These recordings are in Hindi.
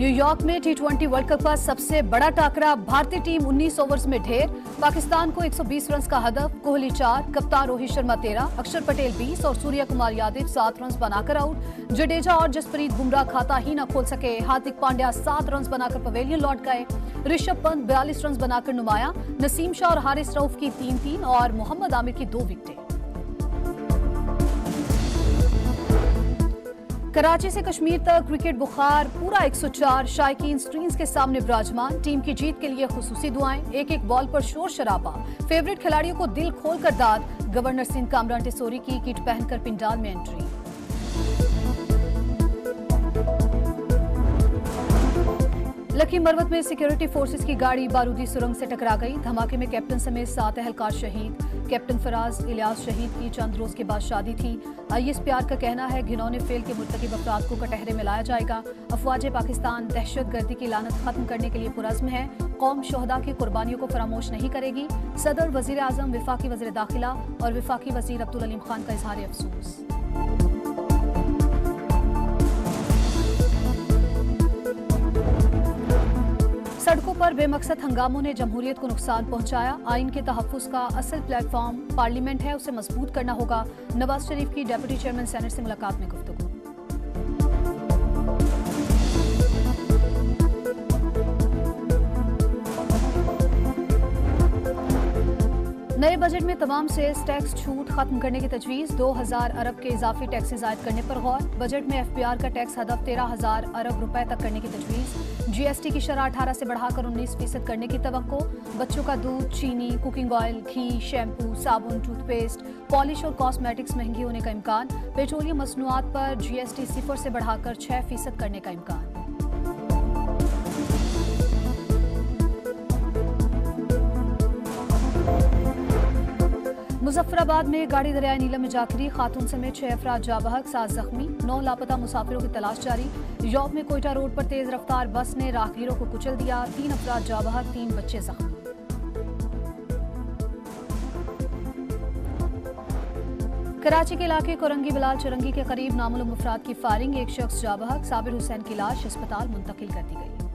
न्यूयॉर्क में टी20 वर्ल्ड कप का सबसे बड़ा टाकरा। भारतीय टीम 19 ओवर्स में ढेर। पाकिस्तान को 120 रन का हदफ। कोहली 4, कप्तान रोहित शर्मा 13, अक्षर पटेल 20 और सूर्य कुमार यादव 7 रन बनाकर आउट। जडेजा और जसप्रीत बुमराह खाता ही न खोल सके। हार्दिक पांड्या 7 रन बनाकर पवेलियन लौट गए। ऋषभ पंत 42 रन बनाकर नुमाया। नसीम शाह और हारिस रऊफ की 3-3 और मोहम्मद आमिर की 2 विकेटें। कराची से कश्मीर तक क्रिकेट बुखार पूरा 104। शायकीन स्क्रीन्स के सामने विराजमान। टीम की जीत के लिए खुसूसी दुआएं। एक एक बॉल पर शोर शराबा। फेवरेट खिलाड़ियों को दिल खोलकर दाद। गवर्नर सिंध कामरान टेसोरी की किट पहनकर पिंडाल में एंट्री। लकी मरवत में सिक्योरिटी फोर्सेस की गाड़ी बारूदी सुरंग से टकरा गई। धमाके में कैप्टन समेत 7 एहलकार शहीद। कैप्टन फराज इलियास शहीद की चंद रोज के बाद शादी थी। ISPR का कहना है घिनौने फेल के मुर्तकिब अफराद को कटहरे में लाया जाएगा। अफवाज पाकिस्तान दहशतगर्दी की लानत खत्म करने के लिए पुरज़्म है। कौम शोहदा की कुर्बानियों को फरामोश नहीं करेगी। सदर, वजीर आजम, विफाकी वजीर दाखिला और विफाकी वजीर अब्दुल अलीम खान का इजहार अफसोस। सड़कों पर बेमकसद हंगामों ने जमहूरियत को नुकसान पहुंचाया। आइन के तहफ्फुज़ का असल प्लेटफॉर्म पार्लियामेंट है, उसे मजबूत करना होगा। नवाज शरीफ की डेप्यूटी चेयरमैन सेनेट से मुलाकात में गुफ्तगू। नए बजट में तमाम सेल्स टैक्स छूट खत्म करने की तजवीज़। 2000 अरब के इजाफी टैक्सेस आयद करने पर गौर। बजट में FPR का टैक्स हदफ 13,000 अरब रुपए तक करने की तजवीज़। GST की शरह 18 से बढ़ाकर 19% करने की तवक्को। बच्चों का दूध, चीनी, कुकिंग ऑयल, घी, शैम्पू, साबुन, टूथपेस्ट, पॉलिश और कॉस्मेटिक्स महंगी होने का इम्कान। पेट्रोलियम मसनूआत पर GST 0 से बढ़ाकर 6% करने का इम्कान। मुजफ्फराबाद में गाड़ी दरियाए नीलम में जाकरी। खातून समेत 6 अफराद जाबहक, 7 जख्मी। 9 लापता मुसाफिरों की तलाश जारी। यौम में कोयटा रोड पर तेज रफ्तार बस ने राहगीरों को कुचल दिया। 3 अफराद जाबहक, 3 बच्चे जख्मी। कराची के इलाके कोरंगी बिलाल चुरंगी के करीब नामालूम अफराद की फायरिंग। एक शख्स जाबहक। साबिर हुसैन की लाश अस्पताल मुंतकिल कर दी गई।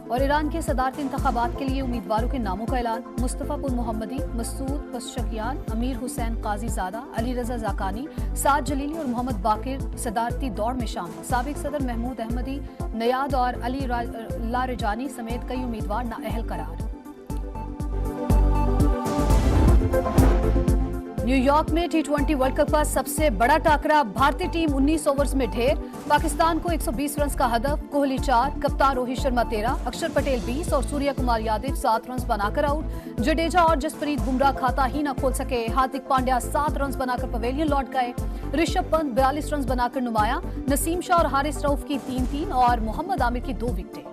और ईरान के सदारती इंतखाबात के लिए उम्मीदवारों के नामों का ऐलान। मुस्तफा पुर मोहम्मदी, मसूद पशकियान, अमीर हुसैन काजीजादा, अली रजा जाकानी, साद जलीली और मोहम्मद बाकिर सदारती दौड़ में शामिल। साबिक सदर महमूद अहमदी नयाद और अली लारिजानी समेत कई उम्मीदवार नाअहल करार। न्यूयॉर्क में टी20 वर्ल्ड कप का सबसे बड़ा टाकरा। भारतीय टीम 19 ओवर्स में ढेर। पाकिस्तान को 120 रन का हदफ। कोहली 4, कप्तान रोहित शर्मा 13, अक्षर पटेल 20 और सूर्य कुमार यादव 7 रन बनाकर आउट। जडेजा और जसप्रीत बुमराह खाता ही न खोल सके। हार्दिक पांड्या 7 रन बनाकर पवेलियन लौट गए। ऋषभ पंत 42 रन बनाकर नुमाया। नसीम शाह और हारिस रऊफ की 3-3 और मोहम्मद आमिर की 2 विकेटें।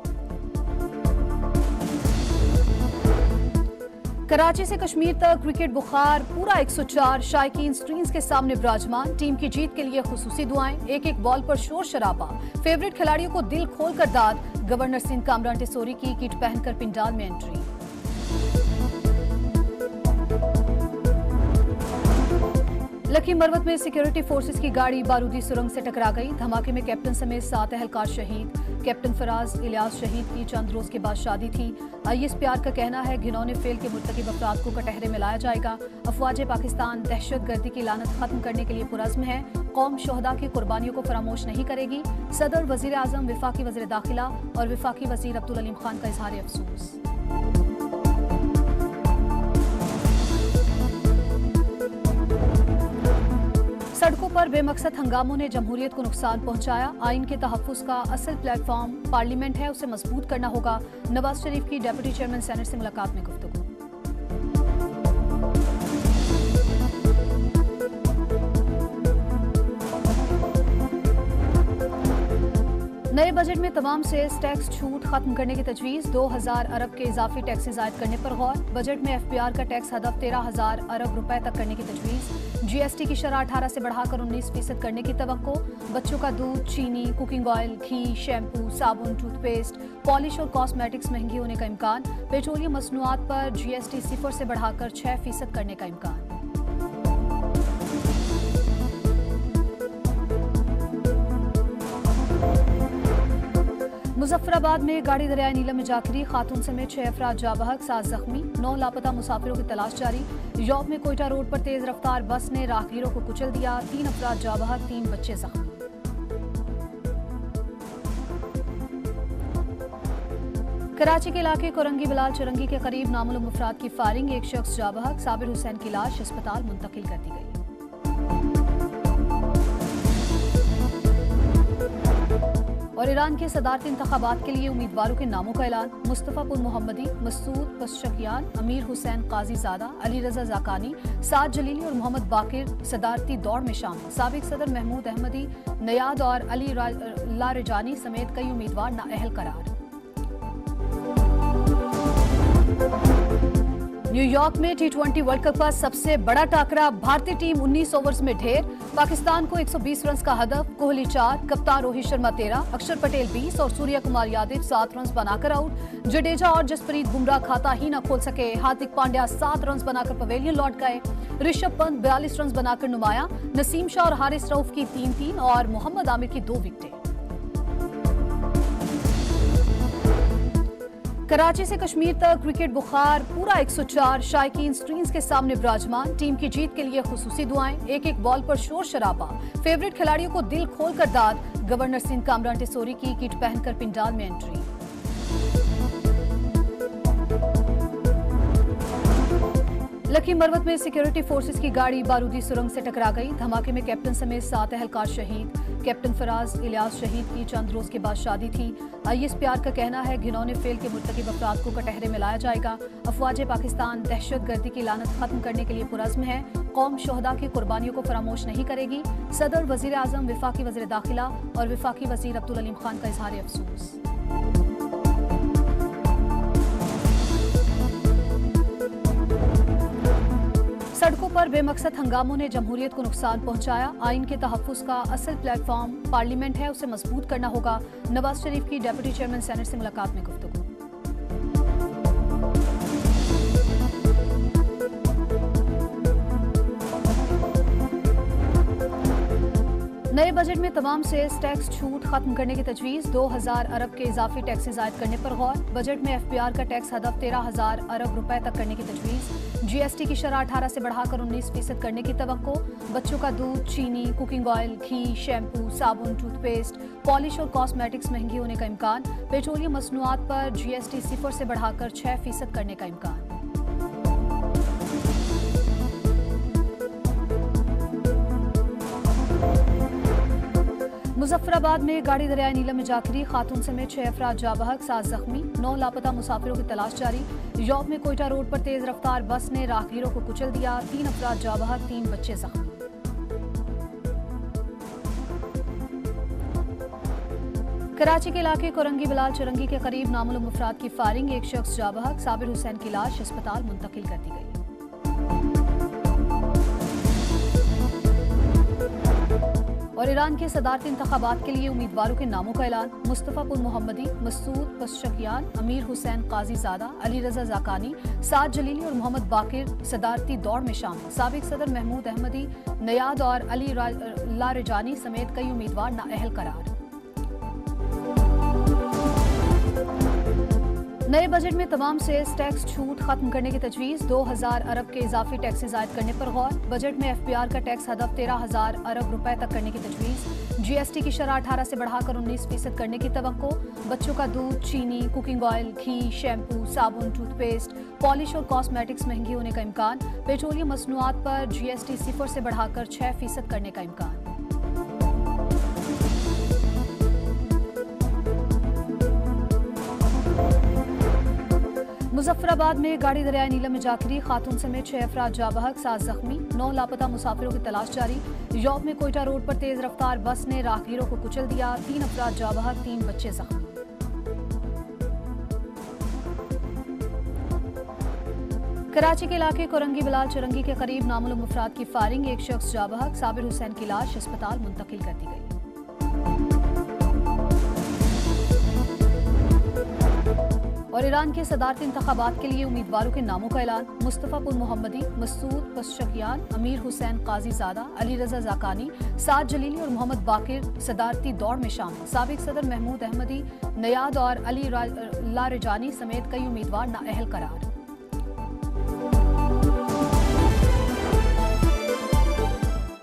कराची से कश्मीर तक क्रिकेट बुखार पूरा 104। शायकीन स्क्रीन्स के सामने विराजमान। टीम की जीत के लिए खुसूसी दुआएं। एक एक बॉल पर शोर शराबा। फेवरेट खिलाड़ियों को दिल खोलकर दाद। गवर्नर सिंध कामरान टेसोरी की किट पहनकर पिंडाल में एंट्री। लकी मरवत में सिक्योरिटी फोर्सेस की गाड़ी बारूदी सुरंग से टकरा गई। धमाके में कैप्टन समेत 7 एहलकार शहीद। कैप्टन फराज इलियास शहीद की चंद रोज के बाद शादी थी। ISPR का कहना है घिनौने फेल के मुर्तकिब अफराद को कटहरे में लाया जाएगा। अफवाज पाकिस्तान दहशतगर्दी की लानत खत्म करने के लिए पुरज़्म है। कौम शोहदा की कुर्बानियों को फरामोश नहीं करेगी। सदर, वजीर आजम, विफाकी वजीर दाखिला और विफाकी वजीर अब्दुल अलीम खान का इजहार अफसोस। सड़कों पर बेमकसद हंगामों ने जमहूरियत को नुकसान पहुंचाया। आइन के तहफ्फुज़ का असल प्लेटफॉर्म पार्लियामेंट है, उसे मजबूत करना होगा। नवाज शरीफ की डेप्यूटी चेयरमैन सेनेट से मुलाकात में गुफ्तगू। नए बजट में तमाम सेल्स टैक्स छूट खत्म करने की तजवीज़। 2000 अरब के इजाफी टैक्सेस आयद करने पर गौर। बजट में FPR का टैक्स हदफ 13,000 अरब रुपए तक करने की तजवीज़। GST की शरह 18 से बढ़ाकर 19% करने की तवक्को। बच्चों का दूध, चीनी, कुकिंग ऑयल, घी, शैम्पू, साबुन, टूथपेस्ट, पॉलिश और कॉस्मेटिक्स महंगी होने का इम्कान। पेट्रोलियम मसनूआत पर GST 0 से बढ़ाकर 6% करने का इम्कान। मुजफ्फराबाद में गाड़ी दरियाए नीलम में जाकरी, खातून समेत 6 अफराद जाँ बहक, 7 जख्मी, 9 लापता मुसाफिरों की तलाश जारी। यौम में कोयटा रोड पर तेज रफ्तार बस ने राहगीरों को कुचल दिया, 3 अफराद जाँ बहक, 3 बच्चे जख्मी। कराची के इलाके कोरंगी बिलाल चुरंगी के करीब नामालूम अफराद की फायरिंग, एक शख्स जाँ बहक, साबिर हुसैन की लाश अस्पताल मुंतकिल कर दी गई। और ईरान के सदारती इंतखाबात के लिए उम्मीदवारों के नामों का ऐलान। मुस्तफा पुर मोहम्मदी, मसूद पशकियान, अमीर हुसैन काजीजादा, अली रजा जाकानी, साद जलीली और मोहम्मद बाकिर सदारती दौड़ में शामिल। साबिक सदर महमूद अहमदी नयाद और अली लारिजानी समेत कई उम्मीदवार नाअहल करार। न्यूयॉर्क में T20 वर्ल्ड कप का सबसे बड़ा टाकरा, भारतीय टीम 19 ओवर्स में ढेर। पाकिस्तान को 120 रन का हदफ, कोहली 4, कप्तान रोहित शर्मा 13, अक्षर पटेल 20 और सूर्य कुमार यादव 7 रन बनाकर आउट। जडेजा और जसप्रीत बुमराह खाता ही न खोल सके, हार्दिक पांड्या 7 रन बनाकर पवेलियन लौट गए। ऋषभ पंत 42 रन बनाकर नुमाया, नसीम शाह और हारिस रऊफ की 3-3 और मोहम्मद आमिर की 2 विकेटें। कराची से कश्मीर तक क्रिकेट बुखार पूरा 104, शायकीन स्क्रीन्स के सामने विराजमान। टीम की जीत के लिए खुसूसी दुआएं, एक एक बॉल पर शोर शराबा, फेवरेट खिलाड़ियों को दिल खोलकर दाद। गवर्नर सिंध कामरान टेसोरी की किट पहनकर पिंडाल में एंट्री। लखी मरवत में सिक्योरिटी फोर्सेस की गाड़ी बारूदी सुरंग से टकरा गई। धमाके में कैप्टन समेत 7 एहलकार शहीद। कैप्टन फराज इलियास शहीद की चंद रोज के बाद शादी थी। ISPR का कहना है घिनौने फेल के मुर्तकिब अफराद को कटहरे में लाया जाएगा। अफवाज पाकिस्तान दहशतगर्दी की लानत खत्म करने के लिए पुरज़्म है। कौम शोहदा की कुर्बानियों को फरामोश नहीं करेगी। सदर, वजीर आजम, विफाकी वजीर दाखिला और विफाकी वजीर अब्दुल अलीम खान का इजहार अफसोस। सड़कों पर बेमकसद हंगामों ने जमहूरियत को नुकसान पहुंचाया। आइन के तहफ्फुज़ का असल प्लेटफॉर्म पार्लियामेंट है, उसे मजबूत करना होगा। नवाज शरीफ की डेप्यूटी चेयरमैन सेनेट से मुलाकात में गुफ्तगू। नए बजट में तमाम सेल्स टैक्स छूट खत्म करने की तजवीज़। 2000 अरब के इजाफी टैक्सेस आयद करने पर गौर। बजट में FPR का टैक्स हदफ 13,000 अरब रुपए तक करने की तजवीज़। GST की शरह 18 से बढ़ाकर 19% करने की तवक्को। बच्चों का दूध, चीनी, कुकिंग ऑयल, घी, शैम्पू, साबुन, टूथपेस्ट, पॉलिश और कॉस्मेटिक्स महंगी होने का इम्कान। पेट्रोलियम मसनूआत पर GST 0 से बढ़ाकर 6% करने का इम्कान। मुजफ्फराबाद में गाड़ी दरियाए नीलम में जाकरी, खातून समेत 6 अफराद जाँ बहक, 7 जख्मी, 9 लापता मुसाफिरों की तलाश जारी। यौम में कोयटा रोड पर तेज रफ्तार बस ने राहगीरों को कुचल दिया, 3 अफराद जाँ बहक, 3 बच्चे जख्मी। कराची के इलाके कोरंगी बिलाल चुरंगी के करीब नामालूम अफराद की फायरिंग, एक शख्स जाँ बहक, साबिर हुसैन की लाश अस्पताल मुंतकिल कर दी गई। और ईरान के सदारती इंतखाबात के लिए उम्मीदवारों के नामों का ऐलान। मुस्तफा पुर मोहम्मदी, मसूद पशकियान, अमीर हुसैन काजीजादा, अली रजा जाकानी, साद जलीली और मोहम्मद बाकिर सदारती दौड़ में शामिल। साबिक सदर महमूद अहमदी नयाद और अली लारिजानी समेत कई उम्मीदवार नाअहल करार। नए बजट में तमाम सेल्स टैक्स छूट खत्म करने की तजवीज़। 2000 अरब के इजाफी टैक्सेस आयद करने पर गौर। बजट में FPR का टैक्स हदफ 13,000 अरब रुपए तक करने की तजवीज़। GST की शरह 18 से बढ़ाकर 19% करने की तवक्को। बच्चों का दूध, चीनी, कुकिंग ऑयल, घी, शैम्पू, साबुन, टूथपेस्ट, पॉलिश और कॉस्मेटिक्स महंगी होने का इम्कान। पेट्रोलियम मसनूआत पर GST 0 से बढ़ाकर 6% करने का इम्कान। मुजफ्फराबाद में गाड़ी दरियाए नीलम में जाकरी, खातून समेत 6 अफराद जाँ बहक, 7 जख्मी, 9 लापता मुसाफिरों की तलाश जारी। यौम में कोयटा रोड पर तेज रफ्तार बस ने राहगीरों को कुचल दिया, 3 अफराद जाँ बहक, 3 बच्चे जख्मी। कराची के इलाके कोरंगी बिलाल चुरंगी के करीब नामालूम अफराद की फायरिंग, एक शख्स जाँ बहक, साबिर हुसैन की लाश अस्पताल मुंतकिल कर दी गई। और ईरान के सदारती इंतखाबात के लिए उम्मीदवारों के नामों का ऐलान। मुस्तफ़ा पुर मोहम्मदी, मसूद पशकियान, अमीर हुसैन काजीज़ादा, अली रजा जाकानी, साद जलीली और मोहम्मद बाकिर सदारती दौड़ में शामिल। साबिक सदर महमूद अहमदी नयाद और अली लारिजानी समेत कई उम्मीदवार नाअहल करार।